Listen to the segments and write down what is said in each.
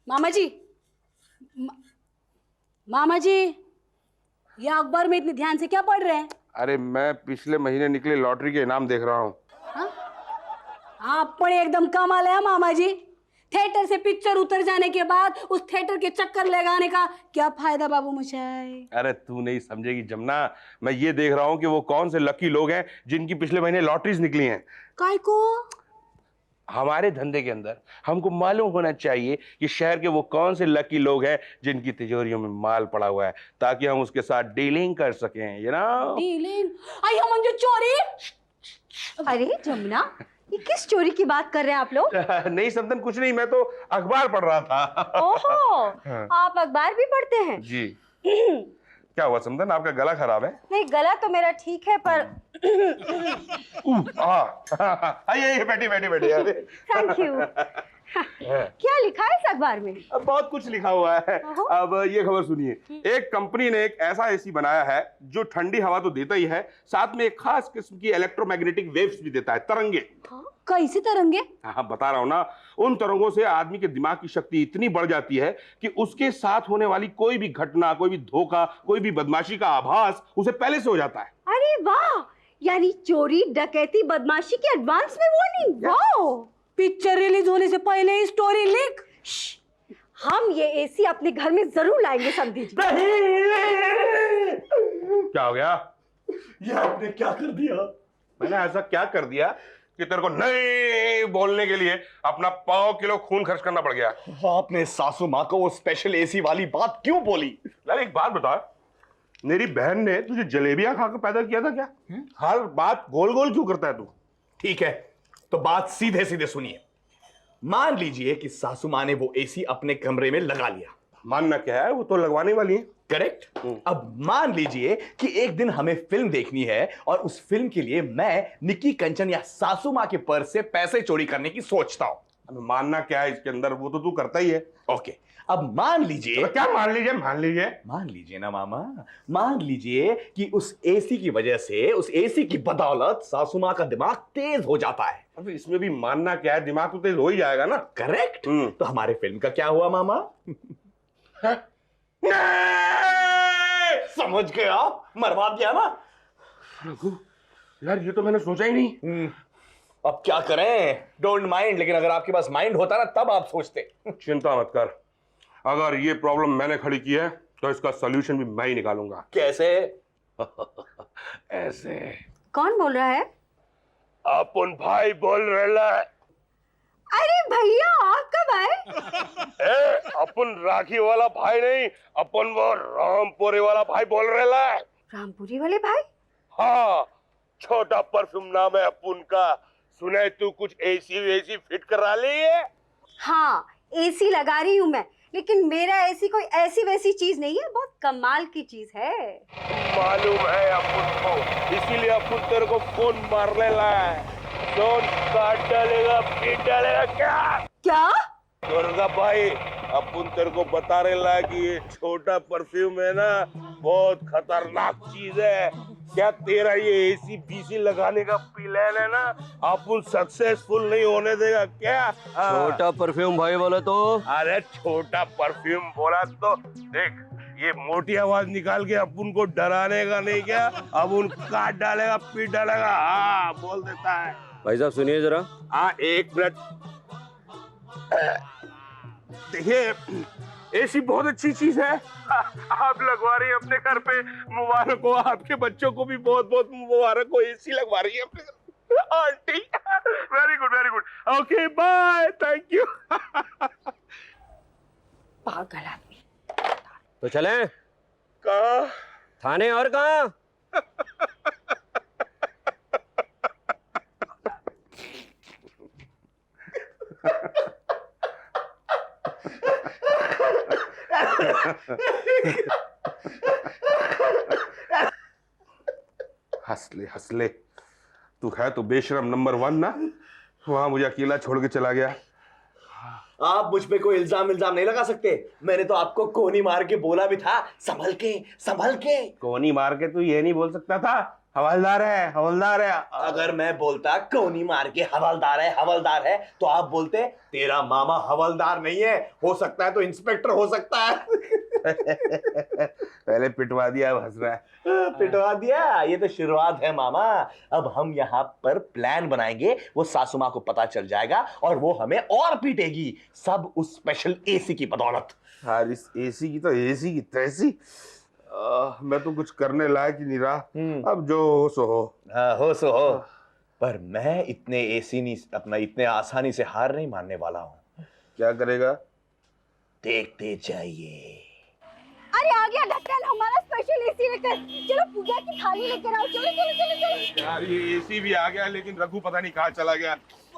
मामा जी, मामा जी, ये अखबार में इतने ध्यान से क्या पढ़ रहे हैं? अरे मैं पिछले महीने निकले लॉटरी के इनाम देख रहा हूँ। आप पण एकदम कमाल है मामा जी। थिएटर से पिक्चर उतर जाने के बाद उस थिएटर के चक्कर लगाने का क्या फायदा बाबू मशाई? अरे तू नहीं समझेगी जमुना, मैं ये देख रहा हूँ कि वो कौन से लकी लोग हैं जिनकी पिछले महीने लॉटरीज निकली हैं। काय को? हमारे धंधे के अंदर हमको मालूम होना चाहिए कि शहर के वो कौन से लकी लोग हैं जिनकी तिजोरियों में माल पड़ा हुआ है, ताकि हम उसके साथ डीलिंग कर सकें, यू नो। डीलिंग? आई हम जो चोरी। अरे जमुना, ये किस चोरी की बात कर रहे हैं आप लोग? नहीं समदन, कुछ नहीं, मैं तो अखबार पढ़ रहा था। ओहो, हाँ। आप अखबार भी पढ़ते हैं? जी। क्या हुआ समदन, आपका गला खराब है? नहीं, गला तो मेरा ठीक है पर आइए बैठी बैठी बैठी। अरे थैंक यू। क्या लिखा है इस अखबार में? अब बहुत कुछ लिखा हुआ है। अब ये खबर सुनिए, एक कंपनी ने एक ऐसा एसी बनाया है जो ठंडी हवा तो देता ही है, साथ में एक खास किस्म की इलेक्ट्रोमैग्नेटिक वेव्स भी देता है, तरंगे। कैसे तरंगे? हाँ बता रहा हूं ना, उन तरंगों से आदमी के दिमाग की शक्ति इतनी बढ़ जाती है कि उसके साथ होने वाली कोई भी घटना, कोई भी धोखा, कोई भी बदमाशी का आभास उसे पहले से हो जाता है। अरे वाह, यानी चोरी डकैती बदमाशी की एडवांस में वार्निंग। वाह, पिक्चर रिलीज होने से पहले ही स्टोरी लीक। हम ये एसी अपने घर में जरूर लाएंगे समधी जी। क्या हो गया? ये आपने क्या कर दिया? मैंने ऐसा क्या कर दिया कि तेरे को नहीं बोलने के लिए अपना 100 किलो खून खर्च करना पड़ गया? आपने सासू माँ को वो स्पेशल एसी वाली बात क्यों बोली? यार एक बात बता, मेरी बहन ने तुझे जलेबियां खाकर पैदा किया था क्या? हर बात गोल गोल क्यों करता है तू? ठीक है, तो बात सीधे सीधे सुनिए। मान लीजिए कि सासू माँ ने वो एसी अपने कमरे में लगा लिया। मानना क्या है, वो तो लगवाने वाली है। करेक्ट। अब मान लीजिए कि एक दिन हमें फिल्म देखनी है और उस फिल्म के लिए मैं निक्की कंचन या सासू माँ के पर्स से पैसे चोरी करने की सोचता हूं। अब मानना क्या है इसके अंदर, वो तो तू करता ही है। ओके, अब मान लीजिए। क्या मान लीजिए? मान लीजिए ना मामा, मान लीजिए कि उस एसी की वजह से, उस एसी की बदौलत सासू माँ का दिमाग तेज हो जाता है। अब इसमें भी मानना क्या है, दिमाग तो तेज हो ही जाएगा ना। करेक्ट। तो हमारे फिल्म का क्या हुआ मामा? समझ गए आप? मरवा दिया ना। रघु यार, ये तो मैंने सोचा ही नहीं। अब क्या करें, डोंट माइंड, लेकिन अगर आपके पास माइंड होता ना तब आप सोचते। चिंता मत कर, अगर ये प्रॉब्लम मैंने खड़ी की है तो इसका सॉल्यूशन भी मैं ही निकालूंगा। कैसे? ऐसे। कौन बोल रहा है? अपन भाई बोल रहा है। अरे भैया, आप कब आए? अपन राखी वाला भाई नहीं, अपन वो रामपुरी वाला भाई बोल रहा है। रामपुरी वाले भाई? हाँ, छोटा परफ्यूम नाम है अपन का। सुने तू कुछ एसी वेसी फिट करा ली है? हाँ, एसी लगा रही हूँ मैं, लेकिन मेरा एसी कोई ऐसी वैसी चीज नहीं है, बहुत कमाल की चीज है। मालूम है अपन को, इसीलिए अपन तेरे को फोन मारने लाया है। फोन काट डालेगा, पीट डालेगा क्या? क्या? दुर्गा भाई, अपन तेरे को बता रहे हैं कि ये छोटा परफ्यूम है ना, बहुत खतरनाक चीज है। क्या तेरा ये एसी बीसी लगाने का प्लान है ना, अपन सक्सेसफुल नहीं होने देगा क्या? छोटा परफ्यूम भाई बोले तो? अरे छोटा परफ्यूम बोला तो देख, ये मोटी आवाज निकाल के अपन को डराने का नहीं, क्या अपन काट डालेगा, पीट डालेगा। हाँ बोल देता है। भाई साहब सुनिए जरा। हाँ एक मिनट। देखिए, एसी बहुत अच्छी चीज है, आप लगवा रही है अपने घर पे, मुबारक हो। आपके बच्चों को भी बहुत बहुत मुबारक हो, एसी लगवा रही है अपने घर aunty. Very good very good, okay bye, thank you. पागल आदमी। तो चलें? कहाँ? थाने और कहाँ? हंस ले, तू है तो बेशरम नंबर 1 ना, वहां मुझे अकेला छोड़ के चला गया। आप मुझ पे कोई इल्जाम नहीं लगा सकते। मैंने तो आपको कोनी मार के बोला भी था, संभल के संभल के। कोनी मार के तू ये नहीं बोल सकता था हवलदार है, हवलदार है। अगर मैं बोलता कोनी मार के हवलदार है तो आप बोलते तेरा मामा हवलदार नहीं है, हो सकता है तो इंस्पेक्टर हो सकता है। पहले पिटवा दिया, अब हंस रहा है। पिटवा दिया, ये तो शुरुआत है मामा। अब हम यहाँ पर प्लान बनाएंगे, वो सासू माँ को पता चल जाएगा और वो हमें और पीटेगी, सब उस स्पेशल एसी की बदौलत। यार इस एसी की तो एसी की तैसी। मैं तो कुछ करने लायक ही नहीं रहा। अब जो हो सो हो। हाँ, हो सो हो। पर मैं इतने आसानी से हार नहीं मानने वाला हूँ। क्या करेगा? देखते जाइए। अरे आ गया ढक्कन, हमारा स्पेशल एसी लेकर। चलो पूजा की थाली लेकर आओ। चलो चलो चलो चलो। यार ये एसी भी आ गया, लेकिन रघु पता नहीं कहाँ चला गया।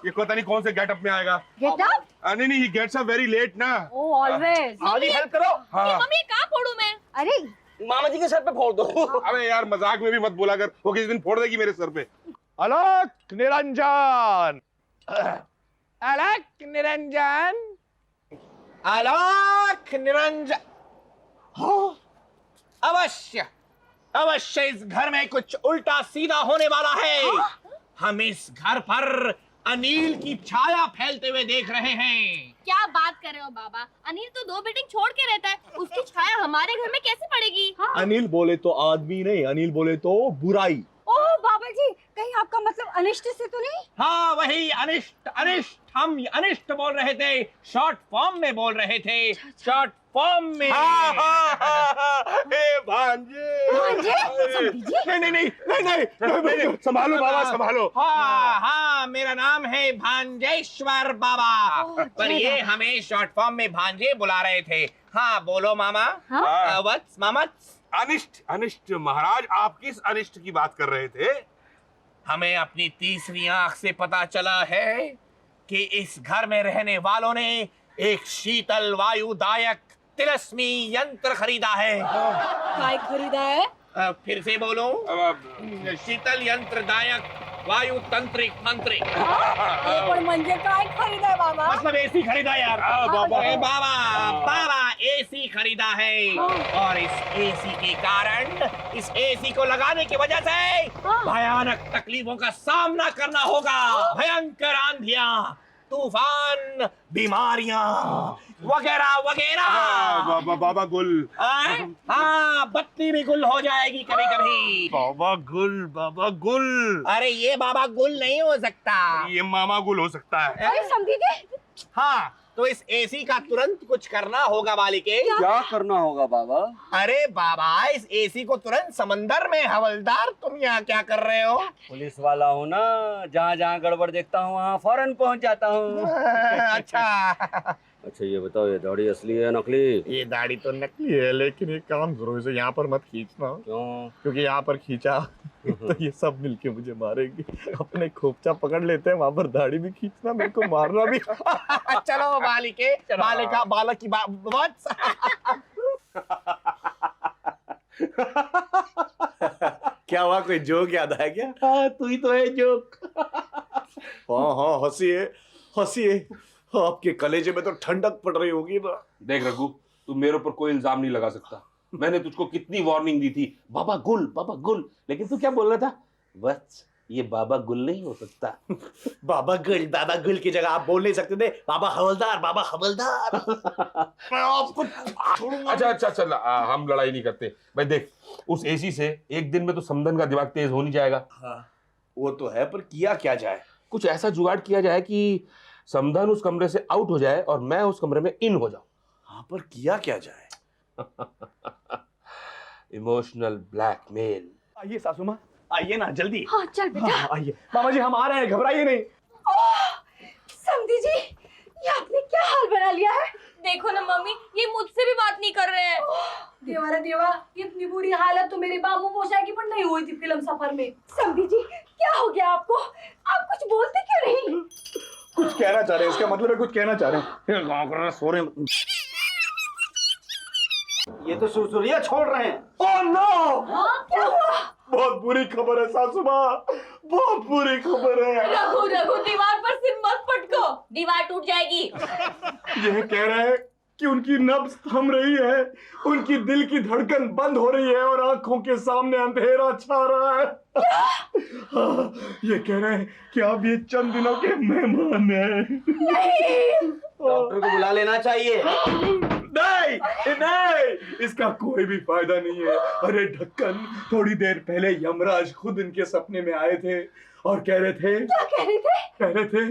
ये पता नहीं कौन से गेटअप में आएगा। गेटअप? नहीं, he gets up very late ना। Oh always. आगे हेल्प करो। हाँ। मम्मी कहाँ फोड़ू मैं? अरे मामा जी के सर पे फोड़ दो। अबे यार मजाक में भी मत बोला कर, वो किसी दिन फोड़ देगी मेरे सर पे। अलक निरंजन, अलक निरंजन, अलक निरंजन। हाँ, अवश्य इस घर में कुछ उल्टा सीधा होने वाला है। हम इस घर पर अनिल की छाया फैलते हुए देख रहे हैं। क्या बात कर रहे हो बाबा? अनिल तो 2 बिल्डिंग छोड़ के रहता है, उसकी छाया हमारे घर में कैसे पड़ेगी? अनिल बोले तो आदमी नहीं, अनिल बोले तो बुराई। ओह बाबा जी, कहीं आपका मतलब अनिष्ट से तो नहीं? हाँ वही अनिष्ट। हम अनिष्ट बोल रहे थे, शॉर्ट फॉर्म में बोल रहे थे, शॉर्ट फॉर्म में। हे भांजे। नहीं, संभालो बाबा, संभालो। हाँ, मेरा नाम है भांजेश्वर बाबा, पर ये हमें शॉर्ट फॉर्म में भांजे बुला रहे थे। हाँ बोलो मामा। वत्स मामा। अनिष्ट महाराज, आप किस अनिष्ट की बात कर रहे थे? हमें अपनी तीसरी आंख से पता चला है कि इस घर में रहने वालों ने एक शीतल वायुदायक तिलस्मी यंत्र खरीदा है। काय खरीदा है? फिर से बोलो। शीतल यंत्रदायक वायु तंत्रिक मंत्रिक। पण म्हणजे काय खरीदा है बाबा? मतलब एसी खरीदा यार। बाबा एसी खरीदा है, और इस एसी के कारण, इस एसी को लगाने की वजह से भयानक तकलीफों का सामना करना होगा। भयंकर आंधियां, तूफान, बीमारियां वगैरह वगैरह। बाबा गुल। हाँ, बत्ती भी गुल हो जाएगी कभी कभी। बाबा गुल। अरे ये बाबा गुल नहीं हो सकता, ये मामा गुल हो सकता है। अरे समझी जी। हाँ, तो इस एसी का तुरंत कुछ करना होगा बालिके। क्या करना होगा बाबा? अरे बाबा, इस एसी को तुरंत समंदर में। हवलदार, तुम यहाँ क्या कर रहे हो? पुलिस वाला हूँ ना, जहाँ जहाँ गड़बड़ देखता हूँ वहाँ फौरन पहुँच जाता हूँ। अच्छा अच्छा ये बताओ, ये दाढ़ी असली है नकली? ये दाढ़ी तो नकली है, लेकिन एक काम करो, इसे यहाँ पर मत खींचना, क्यों? क्योंकि यहाँ पर खींचा तो ये सब मिलके मुझे मारेंगे। अपने खोपचा पकड़ लेते हैं, वहाँ पर दाढ़ी भी खींचना, मेरे को मारना भी। चलो बालिके, बालिका बालक की बात। क्या हुआ, कोई जोक याद आया क्या? हाँ, तू ही तो है जोक। हाँ, हंसिए। आपके कलेजे में तो ठंडक पड़ रही होगी ना। देख रघु, तू मेरे ऊपर कोई इल्जाम नहीं लगा सकता। मैंने तुझको कितनी वार्निंग दी थी, बाबा गुल, लेकिन तू क्या बोल रहा था? बस ये बाबा गुल नहीं हो सकता। बाबा गुल की जगह आप बोल नहीं सकते थे बाबा हवलदार। मैं आपको छोड़ूंगा। अच्छा, हम लड़ाई नहीं करते भाई। देख, उस एसी से एक दिन में तो समदन का दिमाग तेज हो नहीं जाएगा। हाँ, वो तो है, पर किया क्या जाए? कुछ ऐसा जुगाड़ किया जाए कि समदन उस कमरे से आउट हो जाए और मैं उस कमरे में इन हो जाऊं। हाँ, पर किया क्या जाए? Emotional blackmail. आइए सासू माँ, आइए ना जल्दी। हाँ चल बेटा। हाँ, आइए मामा जी, हम आ रहे हैं, घबराइए नहीं। समझी जी, ये आपने क्या हाल बना लिया है? देखो ना मम्मी, ये मुझसे भी बात नहीं कर रहे हैं। देवा रे देवा, इतनी बुरी हालत तो मेरे बाबू मोशा की पण नहीं हुई थी फिल्म सफर में। समझी जी, क्या हो गया आपको? आप कुछ बोलते क्यों नहीं? कुछ कहना चाह रहे हैं, इसका मतलब है कुछ कहना चाह रहे हैं। गाँव कर रहे सो रहे हैं। ये तो सुरसुरिया छोड़ रहे हैं। Oh no! क्या हुआ? बहुत बुरी खबर है सासू माँ, बहुत बुरी खबर है। रघु, दीवार पर सिर मत पटको, दीवार टूट जाएगी। ये कह रहे हैं कि उनकी नब्ज थम रही है, उनकी दिल की धड़कन बंद हो रही है और आंखों के सामने अंधेरा छा रहा है। हाँ, ये कह रहे हैं कि आप ये चंद दिनों के मेहमान हैं। डॉक्टर को बुला लेना चाहिए। नहीं नहीं, इसका कोई भी फायदा नहीं है। अरे ढक्कन, थोड़ी देर पहले यमराज खुद इनके सपने में आए थे और कह रहे थे, क्या कह रहे थे? कह रहे थे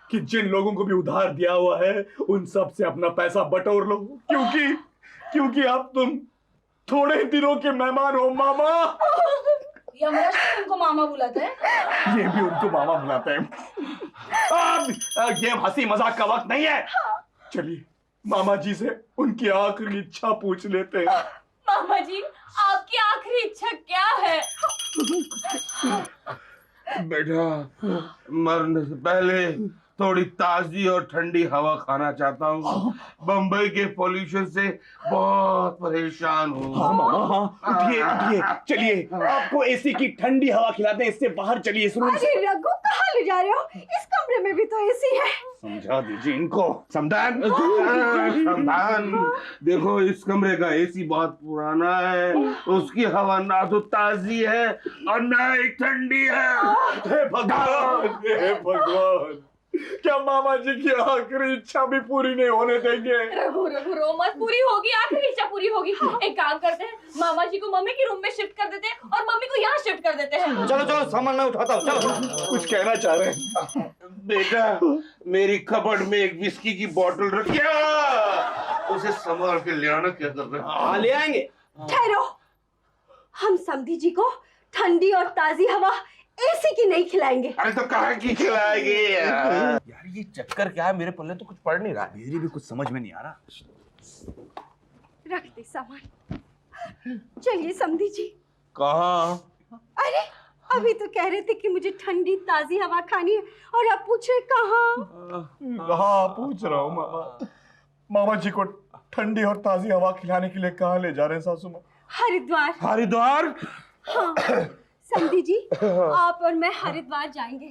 कि जिन लोगों को भी उधार दिया हुआ है उन सब से अपना पैसा बटोर लो, क्योंकि अब तुम थोड़े ही दिनों के मेहमान हो मामा। यमराज भी उनको मामा बुलाता है? ये भी उनको मामा बुलाते हैं। ये हंसी मजाक का वक्त नहीं है। चलिए मामा जी से उनकी आखिरी इच्छा पूछ लेते हैं। मामा जी, आपकी आखिरी इच्छा क्या है? बेटा, मरने से पहले थोड़ी ताजी और ठंडी हवा खाना चाहता हूँ। बम्बई के पोल्यूशन से बहुत परेशान हूँ। हाँ मामा, हाँ, उठिए उठिए, चलिए आपको एसी की ठंडी हवा खिलाते हैं। इससे बाहर चलिए। सुनो, अरे रघु, कहाँ ले जा रहे हो? इस कमरे में भी तो एसी है। समझा दीजिए इनको। समधान, समधान। देखो, इस कमरे का एसी बहुत पुराना है, उसकी हवा ना तो ताजी है और ना ही ठंडी है। हे भगवान, हे भगवान, क्या मामा जी की आखिरी इच्छा भी पूरी नहीं होने देंगे? रघु रघु रो मत, पूरी होगी, आखिरी इच्छा पूरी होगी। एक काम करते हैं, मामा जी को मम्मी के रूम में शिफ्ट कर देते हैं और मम्मी को यहाँ शिफ्ट कर देते हैं। चलो चलो, सामान मैं उठाता हूँ। चलो। कुछ कहना चाह रहे हैं? बेटा, मेरी कबर्ड में एक विस्की की बोतल रखिया, उसे संभाल के ले आना। क्या कर रहे हो? हाँ, ले आएंगे। ठहरो, हम समधी जी को ठंडी और ताजी हवा एसी की नहीं खिलाएंगे। अरे तो कहाँ की खिलाएगी यार? ये चक्कर क्या है? मेरे पल्ले तो कुछ पड़ नहीं रहा है। मेरी भी कुछ समझ में नहीं आ रहा। रख दे सामान। चलिए समधी जी। कहाँ? अरे अभी तो कह रहे थे कि मुझे ठंडी ताजी हवा खानी है और अब पूछ रहे कहाँ? हाँ, पूछ रहा हूँ मामा। मामा जी को ठंडी और ताजी हवा खिलाने के लिए कहाँ ले जा रहे हैं सासू माँ? हरिद्वार। हरिद्वार? हाँ समधी जी, आप और मैं हरिद्वार जाएंगे।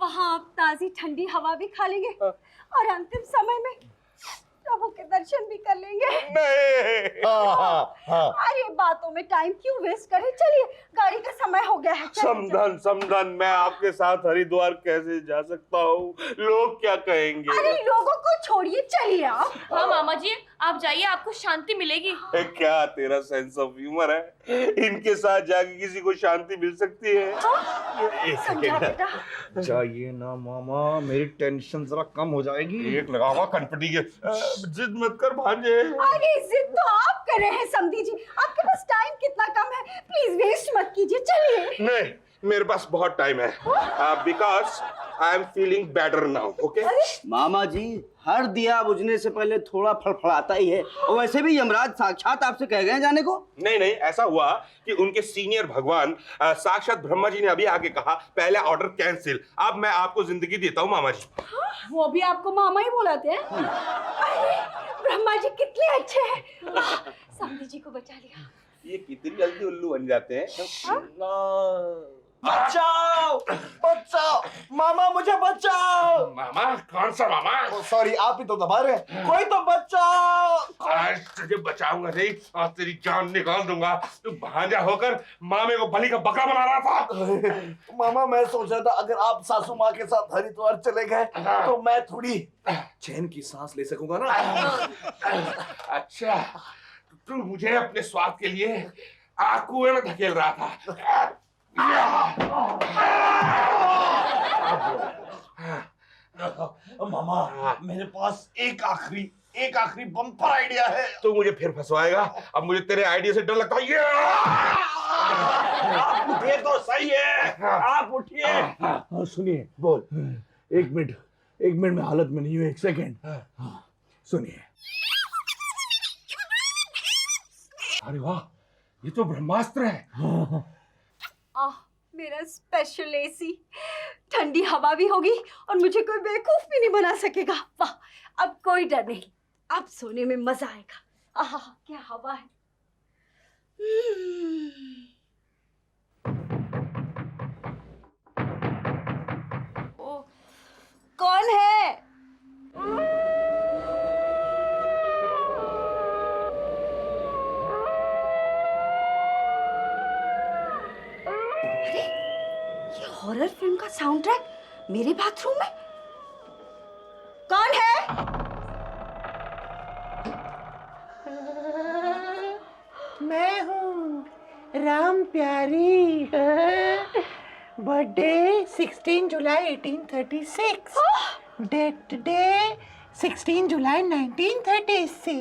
वहाँ आप ताजी ठंडी हवा भी खा लेंगे और अंतिम समय में प्रभु के दर्शन भी कर लेंगे। अरे बातों में टाइम क्यों वेस्ट करें? चलिए, गाड़ी का समय हो गया है। समधन, समधन, मैं आपके साथ हरिद्वार कैसे जा सकता हूँ? लोग क्या कहेंगे? अरे लोगों को छोड़िए, चलिए आप। हाँ मामा जी, आप जाइए, आपको शांति मिलेगी। क्या तेरा सेंस ऑफ ह्यूमर है? इनके साथ जाके किसी को शांति मिल सकती है? समझा बेटा। जाइए ना मामा, मेरी टेंशन जरा कम हो जाएगी। एक लगावा कनपटी के। जिद मत कर भांजे। अरे जिद तो आप कर रहे हैं समधी जी, आपके पास टाइम कितना कम है, प्लीज वेस्ट मत कीजिए। चलिए। नहीं, मेरे पास बहुत टाइम है, because I am feeling better now. Okay मामा जी, हर दिया बुझने से पहले थोड़ा फड़फड़ाता ही है, और वैसे भी यमराज साक्षात आपसे कह गए जाने को। नहीं नहीं, ऐसा हुआ कि उनके सीनियर भगवान साक्षात ब्रह्मा जी ने अभी आके कहा पहले ऑर्डर कैंसिल, अब मैं आपको जिंदगी देता हूँ मामा जी। वो भी आपको मामा ही बुलाते हैं? अरे ब्रह्मा जी कितने अच्छे हैं, वाह, समधी जी को बचा लिया। ये कितनी जल्दी उल्लू बन जाते हैं। बचाओ, बचाओ मामा, मुझे बचाओ। मामा? कौन सा मामा? सॉरी, आप ही तो दबा रहे हैं। कोई तो बचाओ। आज तुझे बचाऊंगा नहीं और तेरी जान निकाल दूंगा। तू भांजा होकर मामे को बलि का बकरा बना रहा था। मामा, मैं सोच रहा था अगर आप सासू माँ के साथ हरिद्वार चले गए तो मैं थोड़ी चैन की सांस ले सकूंगा ना। अच्छा, तू मुझे अपने स्वाद के लिए कुएं में धकेल रहा था। मामा, मेरे पास एक आखिरी बम्पर आइडिया है। तू मुझे फिर फंसवाएगा? अब मुझे तेरे आइडिया से डर लगता है। ये तो सही है, आप उठिए। सुनिए, बोल। एक मिनट में हालत में नहीं हूँ, एक सेकेंड। सुनिए। अरे वाह, ये तो ब्रह्मास्त्र है। मेरा स्पेशल एसी, ठंडी हवा भी होगी और मुझे कोई बेवकूफ भी नहीं बना सकेगा। वाह, अब कोई डर नहीं, अब सोने में मजा आएगा। आहा, क्या हवा है। कौन है? साउंड ट्रैक मेरे बाथरूम में? कौन है? मैं हूँ Ram Pyari. Birthday 16 July 1836। Date today 16 July 1936।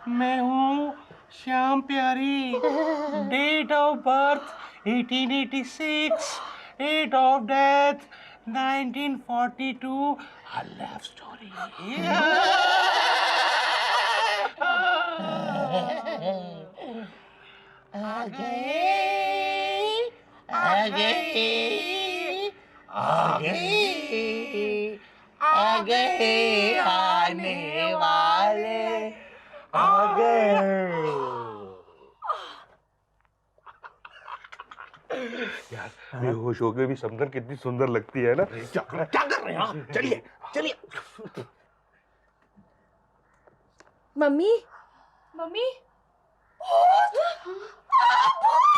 मैं हूँ Shyam Pyari. Date of birth 1886। Date of death 1942। A love story. आगे आने वाले यार बेहोश हो गए भी समधन कितनी सुंदर लगती है ना। क्या कर रहे हैं आप? चलिए चलिए। मम्मी मम्मी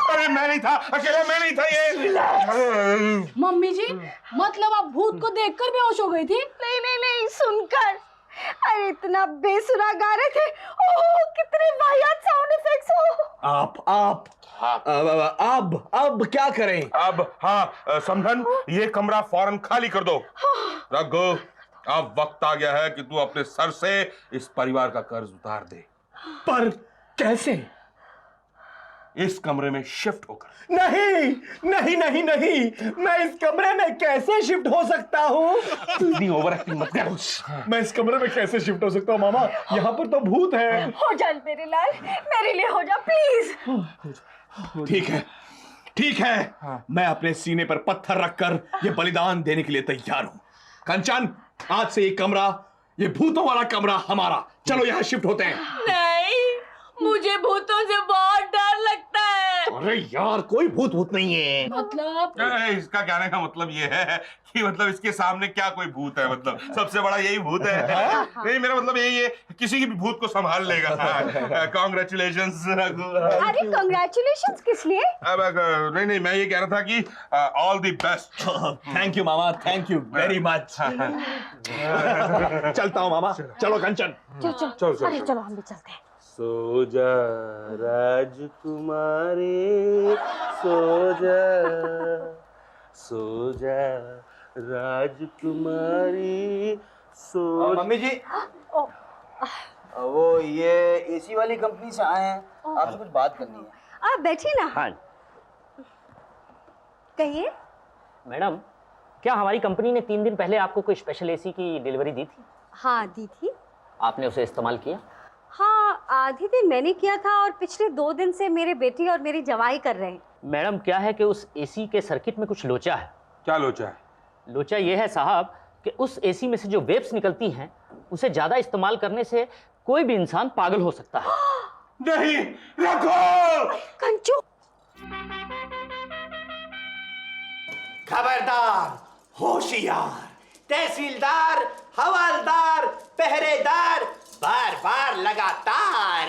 अरे मैं नहीं था, अकेला मैं नहीं था ये। मम्मी जी मतलब आप भूत को देखकर बेहोश हो गई थी? नहीं सुनकर। अरे इतना बेसुरा गा रहे थे। ओह कितने वाहियात साउंड इफेक्ट्स हो। अब क्या करें? अब हाँ समधन, ये कमरा फौरन खाली कर दो। रघु, अब वक्त आ गया है कि तू अपने सर से इस परिवार का कर्ज उतार दे। पर कैसे? इस कमरे में शिफ्ट होकर। नहीं, मैं इस कमरे में कैसे शिफ्ट हो सकता हूँ? इतनी ओवर एक्टिंग मत कर। मैं इस कमरे में कैसे शिफ्ट हो सकता हूँ मामा? यहाँ पर तो भूत है। हो जा मेरे लाल, मेरे लिए हो जा प्लीज। ठीक है मैं अपने सीने पर पत्थर रखकर ये बलिदान देने के लिए तैयार हूँ। कंचन, आज से ये कमरा, ये भूतों वाला कमरा हमारा। चलो यहाँ शिफ्ट होते हैं। नहीं, मुझे भूतों से बहुत डर लगता है। अरे यार कोई भूत नहीं है। मतलब इसका कहने का मतलब ये है कि मतलब इसके सामने क्या कोई भूत है, मतलब सबसे बड़ा यही भूत है। नहीं मेरा मतलब यही है, किसी की भी भूत को संभाल लेगा। कॉन्ग्रेचुलेशंस रघु। अरे कांग्रेचुलेशंस किस लिए? अब नहीं मैं ये कह रहा था कि all the best. Thank you mama, thank you very much. चलता हूँ मामा। चलो कंचन। चल अरे चलो हम भी चलते हैं। सो जा राजकुमारी, सो जा राजकुमारी, सो। मम्मी जी, वो ये एसी वाली कंपनी से आए हैं, आपसे कुछ बात करनी है। आप बैठिए ना। हाँ कहिए। मैडम, क्या हमारी कंपनी ने 3 दिन पहले आपको कोई स्पेशल एसी की डिलीवरी दी थी? हाँ दी थी। आपने उसे इस्तेमाल किया? हाँ आधी दिन मैंने किया था और पिछले 2 दिन से मेरे बेटी और मेरी जवाई कर रहे हैं। मैडम, क्या है कि उस एसी के सर्किट में कुछ लोचा है। क्या लोचा है? लोचा ये है साहब कि उस एसी में से जो वेव्स निकलती हैं उसे ज्यादा इस्तेमाल करने से कोई भी इंसान पागल हो सकता है। नहीं रखो। कंचू, खबरदार, होशियार, तहसीलदार, हवालदार, पहरेदार, बार बार लगातार,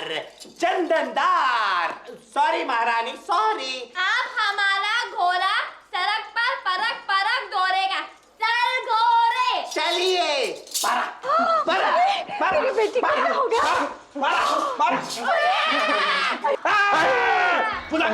चंदनदार। सॉरी महारानी, सॉरी। आप हमारा घोड़ा सड़क पर परक परक दौड़ेगा। चल घोड़े। चलिए। पर मेरी बेटी को क्या हो गया? खुदा